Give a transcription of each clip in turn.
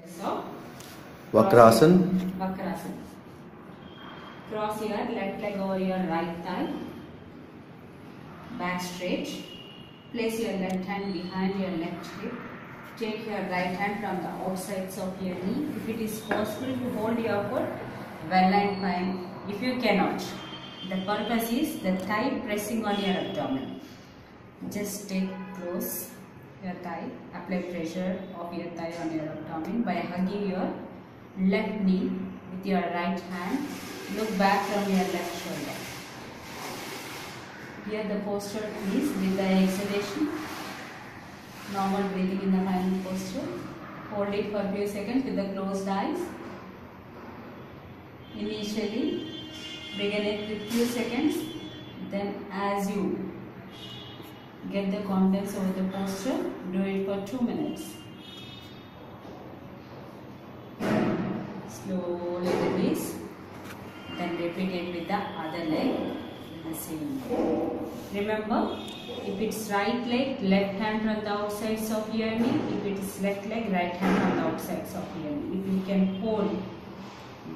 So, Vakrasana. Vakrasana. Cross your left leg over your right thigh. Back straight. Place your left hand behind your left hip. Take your right hand from the outsides of your knee. If it is possible to hold your foot, well and fine. If you cannot, the purpose is the thigh pressing on your abdomen. Just take close your thigh, apply pressure of your thigh on your abdomen by hugging your left knee with your right hand. Look back from your left shoulder. Here the posture please with the exhalation. Normal breathing in the final posture. Hold it for a few seconds with the closed eyes. Initially begin it with few seconds. Then as you get the confidence over the posture, do it for 2 minutes. Slowly release. Then repeat it with the other leg in the same way. Remember, if it's right leg, left hand from the outsides of your knee. If it is left leg, right hand from the outsides of your knee. If you can hold,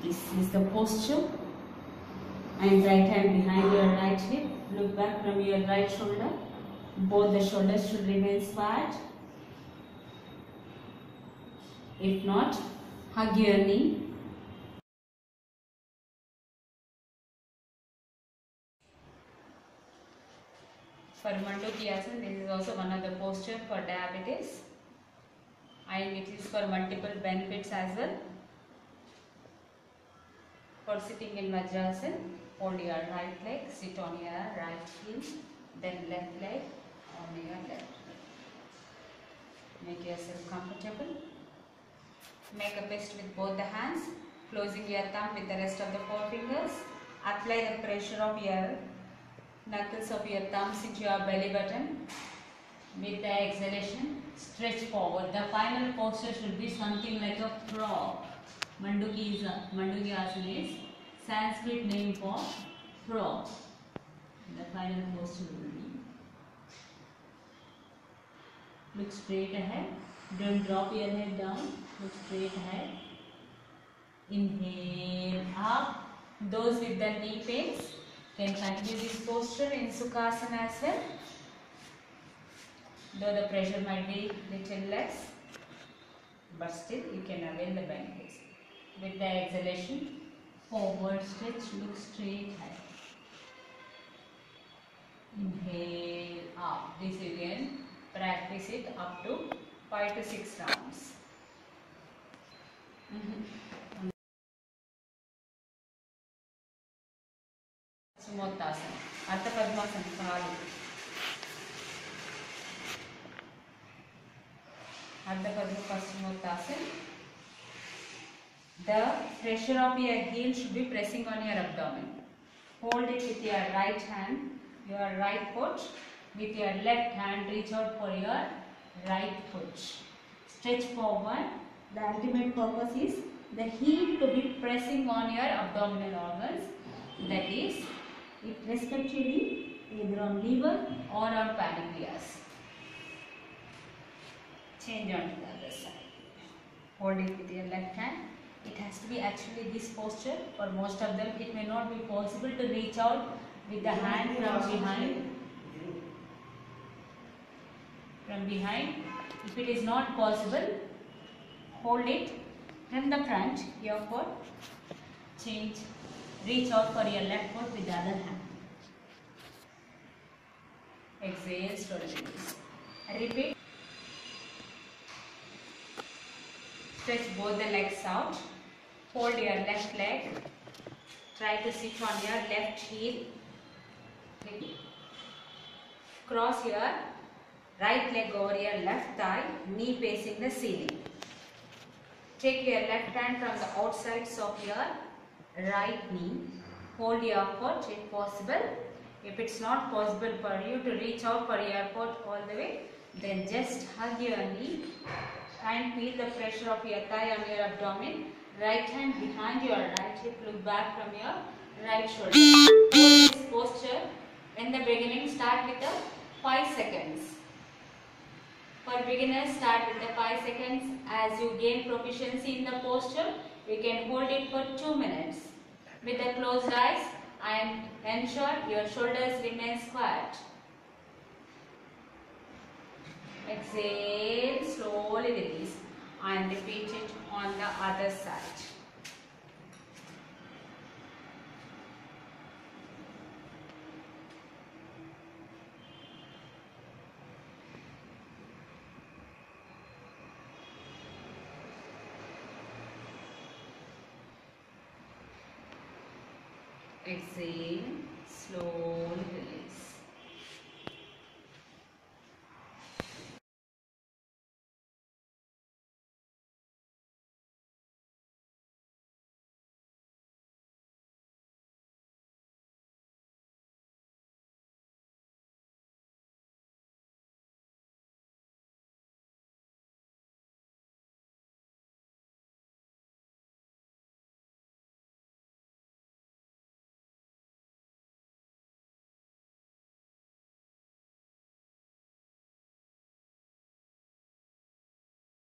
this is the posture. And right hand behind your right hip. Look back from your right shoulder. Both the shoulders should remain flat. If not, hug your knee. For Mandukyasana, this is also one of the postures for diabetes, and it is for multiple benefits as well. For sitting in Vajrasana, hold your right leg, sit on your right heel, then left leg on your left leg. Make yourself comfortable. Make a fist with both the hands, closing your thumb with the rest of the four fingers. Apply the pressure of your knuckles of your thumbs into your belly button. With the exhalation, stretch forward. The final posture should be something like a frog. Mandukyasana is Sanskrit name for frog. The final posture will be. Look straight ahead. Don't drop your head down. Look straight ahead. Inhale up. Those with the knee pains can continue this posture in Sukhasana as well. Though the pressure might be little less, but still you can avail the benefits. With the exhalation, forward stretch, look straight ahead. Inhale up. This you can practice it up to 5 to 6 rounds. Sumottasana. Ardha Padmasana. Kaalu. Ardha Padmasana. The pressure of your heel should be pressing on your abdomen. Hold it with your right hand, your right foot. With your left hand, reach out for your right foot. Stretch forward. The ultimate purpose is the heel to be pressing on your abdominal organs. That is, it respectively either on liver or on pancreas. Change on to the other side. Hold it with your left hand. It has to be actually this posture. For most of them, it may not be possible to reach out with the hand from behind. If it is not possible, hold it from the front, your foot. Change. Reach out for your left foot with the other hand. Exhale, slowly release. Repeat. Stretch both the legs out. Hold your left leg. Try to sit on your left heel. Cross your right leg over your left thigh, knee facing the ceiling. Take your left hand from the outsides of your right knee. Hold your foot if possible. If it's not possible for you to reach out for your foot all the way, then just hug your knee and feel the pressure of your thigh on your abdomen. Right hand behind your right hip. Look back from your right shoulder. This posture in the beginning, start with the 5 seconds. For beginners, start with the 5 seconds. As you gain proficiency in the posture, you can hold it for 2 minutes. With the closed eyes, and ensure your shoulders remain squat. Exhale, slowly release and repeat it on the other side. Exhale, slowly release.